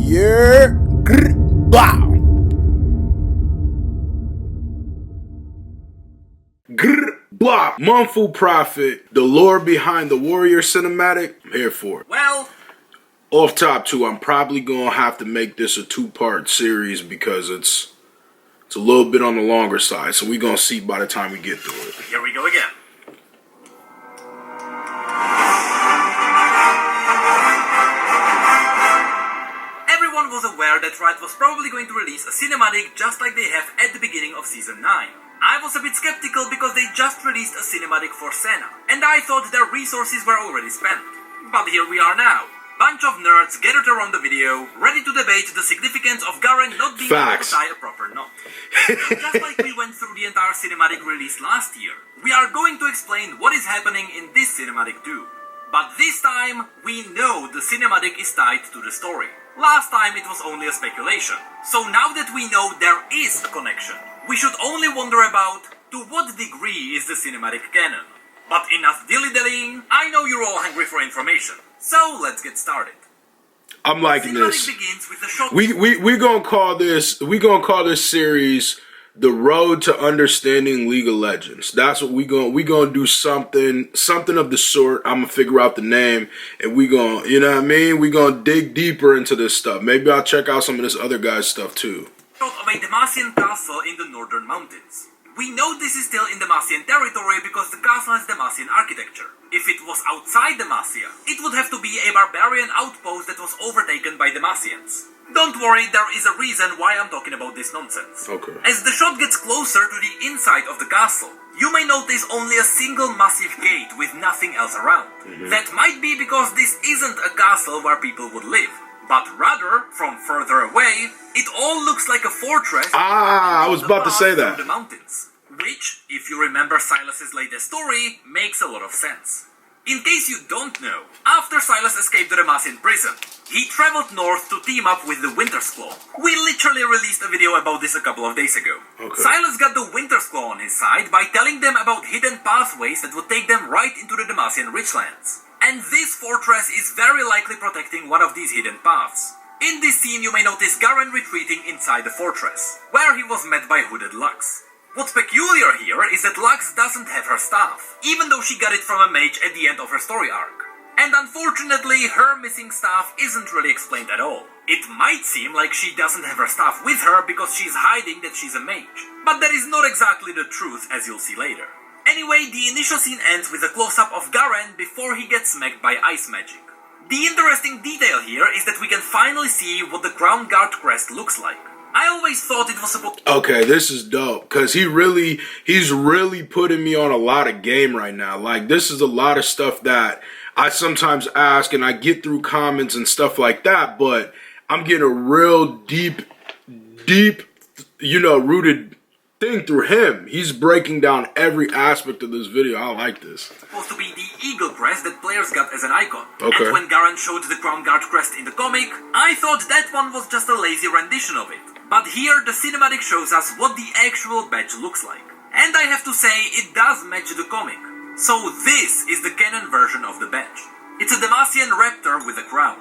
Yeah. Bow. Blah. Monfu Prophet, the lore behind the Warrior cinematic. I'm here for it. Well, off top too, I'm probably gonna have to make this a two-part series because it's a little bit on the longer side. So we're gonna see by the time we get through it. Here we go again. Everyone was aware that Riot was probably going to release a cinematic just like they have at the beginning of Season 9. I was a bit skeptical because they just released a cinematic for Senna, and I thought their resources were already spent. But here we are now. Bunch of nerds gathered around the video, ready to debate the significance of Garen not being able to tie a proper knot. So just like we went through the entire cinematic release last year, we are going to explain what is happening in this cinematic too. But this time, we know the cinematic is tied to the story. Last time it was only a speculation. So now that we know there is a connection, we should only wonder about to what degree is the cinematic canon. But enough dilly-dallying, I know you're all hungry for information. So let's get started. I'm liking this. Begins with the shot. We gonna call this series The Road to Understanding League of Legends. That's what we gonna do something of the sort. I'm gonna figure out the name and we gonna, you know what I mean? We gonna dig deeper into this stuff. Maybe I'll check out some of this other guy's stuff too. Shot of a Demacian castle in the northern mountains. We know this is still in Demacian territory because the castle has Demacian architecture. If it was outside Demacia, it would have to be a barbarian outpost that was overtaken by Demacians. Don't worry, there is a reason why I'm talking about this nonsense. Okay. As the shot gets closer to the inside of the castle, you may notice only a single massive gate with nothing else around. That might be because this isn't a castle where people would live. But rather, from further away, it all looks like a fortress. I was about to say that. The mountains, which, if you remember Sylas' latest story, makes a lot of sense. In case you don't know, after Sylas escaped the Demacian prison, he traveled north to team up with the Winter's Claw. We literally released a video about this a couple of days ago. Okay. Sylas got the Winter's Claw on his side by telling them about hidden pathways that would take them right into the Demacian richlands. And this fortress is very likely protecting one of these hidden paths. In this scene you may notice Garen retreating inside the fortress, where he was met by hooded Lux. What's peculiar here is that Lux doesn't have her staff, even though she got it from a mage at the end of her story arc. And unfortunately, her missing staff isn't really explained at all. It might seem like she doesn't have her staff with her because she's hiding that she's a mage. But that is not exactly the truth, as you'll see later. Anyway, the initial scene ends with a close-up of Garen before he gets smacked by ice magic. The interesting detail here is that we can finally see what the Crown Guard crest looks like. I always thought it was supposed to... Okay, this is dope, because he's really putting me on a lot of game right now. Like, this is a lot of stuff that I sometimes ask, and I get through comments and stuff like that, but I'm getting a real deep, rooted thing through him. He's breaking down every aspect of this video. I like this. Supposed to be the eagle crest that players got as an icon. Okay. And when Garen showed the Crown Guard crest in the comic, I thought that one was just a lazy rendition of it. But here, the cinematic shows us what the actual badge looks like. And I have to say, it does match the comic. So this is the canon version of the badge. It's a Demacian raptor with a crown.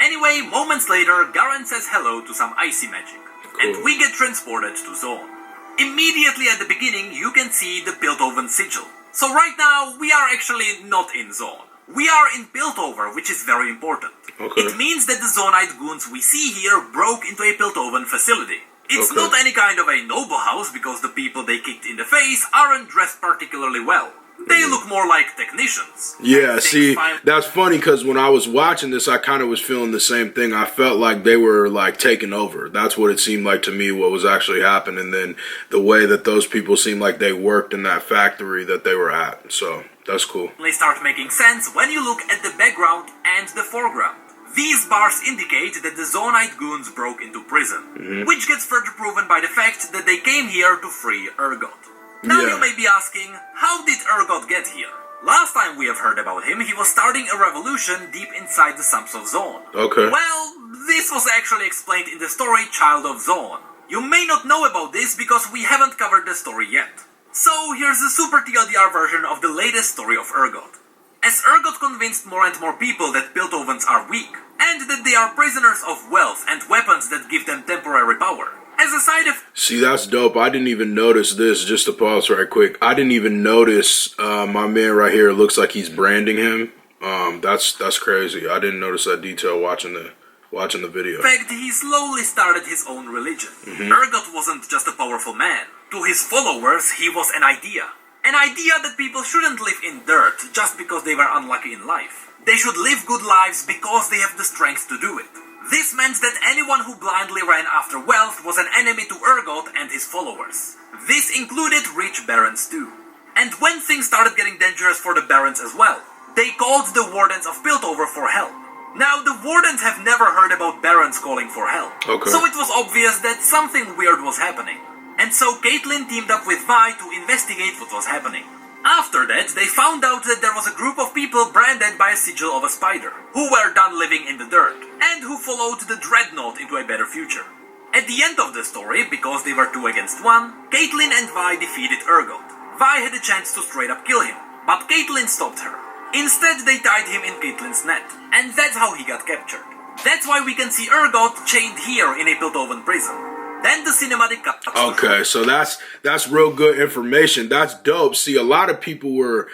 Anyway, moments later, Garen says hello to some icy magic. Cool. And we get transported to Zone. Immediately at the beginning, you can see the Piltover sigil. So right now, we are actually not in Zone. We are in Piltover, which is very important. Okay. It means that the Zonaite goons we see here broke into a Piltover facility. It's not any kind of a noble house because the people they kicked in the face aren't dressed particularly well. They look more like technicians. Yeah, see, that's funny because when I was watching this, I kind of was feeling the same thing. I felt like they were like taking over. That's what it seemed like to me, what was actually happening. And then the way that those people seemed like they worked in that factory that they were at. So that's cool. They start making sense when you look at the background and the foreground. These bars indicate that the Zonaite goons broke into prison, which gets further proven by the fact that they came here to free Urgot. Now you may be asking, how did Urgot get here? Last time we have heard about him, he was starting a revolution deep inside the Sums of Zone. Okay. Well, this was actually explained in the story Child of Zone. You may not know about this because we haven't covered the story yet. So here's the super TLDR version of the latest story of Urgot. As Urgot convinced more and more people that Piltovans are weak, and that they they are prisoners of wealth and weapons that give them temporary power. As a side of... See, that's dope. I didn't even notice this. Just to pause right quick. I didn't even notice my man right here. It looks like he's branding him. That's crazy. I didn't notice that detail watching the video. In fact, he slowly started his own religion. Urgot wasn't just a powerful man. To his followers, he was an idea. An idea that people shouldn't live in dirt just because they were unlucky in life. They should live good lives because they have the strength to do it. This meant that anyone who blindly ran after wealth was an enemy to Urgot and his followers. This included rich barons too. And when things started getting dangerous for the barons as well, they called the wardens of Piltover for help. Now, the wardens have never heard about barons calling for help. Okay. So it was obvious that something weird was happening. And so Caitlyn teamed up with Vi to investigate what was happening. After that, they found out that there was a group of people branded by a sigil of a spider, who were done living in the dirt, and who followed the Dreadnought into a better future. At the end of the story, because they were 2 against 1, Caitlyn and Vi defeated Urgot. Vi had a chance to straight up kill him, but Caitlyn stopped her. Instead, they tied him in Caitlyn's net, and that's how he got captured. That's why we can see Urgot chained here in a Piltovan prison. Then the cinematic cut. Okay, so that's real good information. That's dope. See, a lot of people were,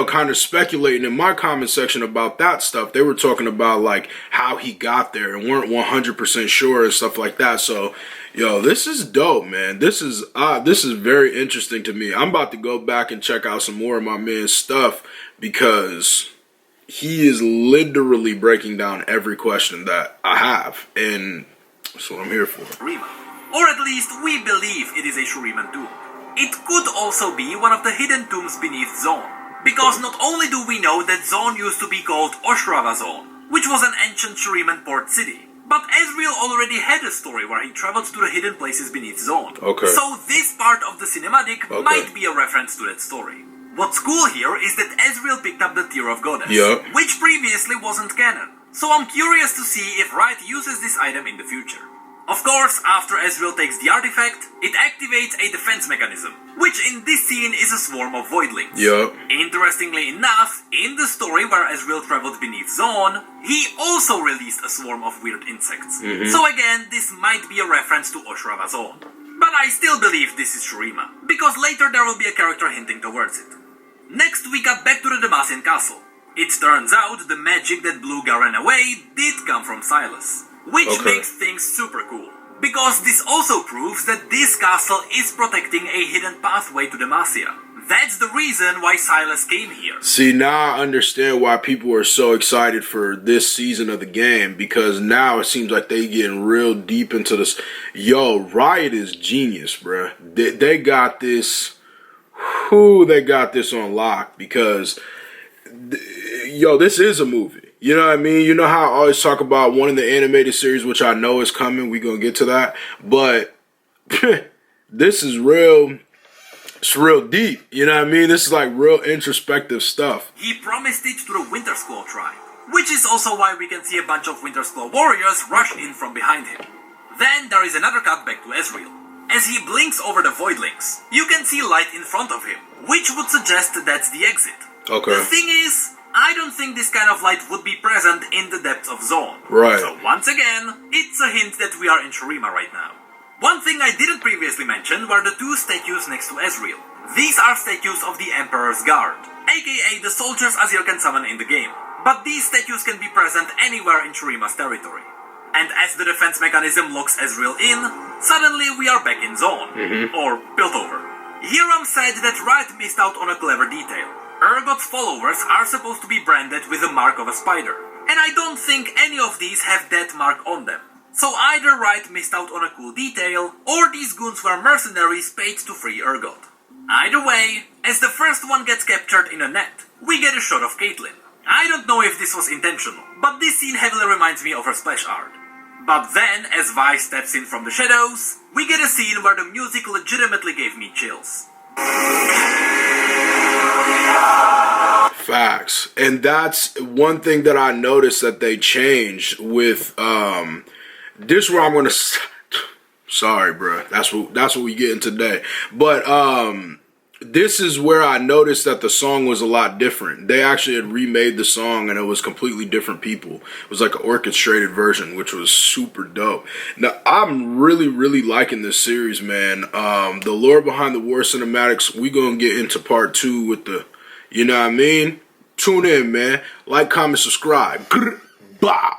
kind of speculating in my comment section about that stuff. They were talking about like how he got there and weren't 100% sure and stuff like that. So, this is dope, man. This is very interesting to me. I'm about to go back and check out some more of my man's stuff because he is literally breaking down every question that I have, and that's what I'm here for. Or at least we believe it is a Shuriman tomb. It could also be one of the hidden tombs beneath Zone. Because not only do we know that Zone used to be called Oshrava Zone, which was an ancient Shuriman port city, but Ezreal already had a story where he traveled to the hidden places beneath Zone. Okay. So this part of the cinematic might be a reference to that story. What's cool here is that Ezreal picked up the Tear of Goddess, which previously wasn't canon. So I'm curious to see if Riot uses this item in the future. Of course, after Ezreal takes the artifact, it activates a defense mechanism, which in this scene is a swarm of voidlings. Interestingly enough, in the story where Ezreal traveled beneath Zone, he also released a swarm of weird insects. So again, this might be a reference to Oshrava Zone. But I still believe this is Shurima, because later there will be a character hinting towards it. Next we cut back to the Demacian castle. It turns out the magic that blew Garen away did come from Sylas. Which makes things super cool. Because this also proves that this castle is protecting a hidden pathway to Demacia. That's the reason why Sylas came here. See, now I understand why people are so excited for this season of the game. Because now it seems like they getting real deep into this. Yo, Riot is genius, bruh. They got this. They got this on lock. Because, this is a movie. You know what I mean? You know how I always talk about one of the animated series, which I know is coming. We're going to get to that. But this is real. It's real deep. You know what I mean? This is like real introspective stuff. He promised it to the Winter Scroll tribe, which is also why we can see a bunch of Winter Scroll warriors rush in from behind him. Then there is another cut back to Ezreal. As he blinks over the voidlings, you can see light in front of him, which would suggest that's the exit. Okay. The thing is, I don't think this kind of light would be present in the depths of Zone. Right. So once again, it's a hint that we are in Shurima right now. One thing I didn't previously mention were the 2 statues next to Ezreal. These are statues of the Emperor's Guard, aka the soldiers Azir can summon in the game. But these statues can be present anywhere in Shurima's territory. And as the defense mechanism locks Ezreal in, suddenly we are back in Zone, or Piltover. Hiram said that Riot missed out on a clever detail. Urgot's followers are supposed to be branded with the mark of a spider, and I don't think any of these have that mark on them. So either Riot missed out on a cool detail, or these goons were mercenaries paid to free Urgot. Either way, as the first one gets captured in a net, we get a shot of Caitlyn. I don't know if this was intentional, but this scene heavily reminds me of her splash art. But then, as Vi steps in from the shadows, we get a scene where the music legitimately gave me chills. Facts. And that's one thing that I noticed that they changed with this where I'm gonna sorry, bro. That's what we getting today. But this is where I noticed that the song was a lot different. They actually had remade the song and it was completely different people. It was like an orchestrated version, which was super dope. Now, I'm really, really liking this series, man. The lore behind the war cinematics, we gonna get into part 2 with the, you know what I mean? Tune in, man. Like, comment, subscribe. Grr, bow.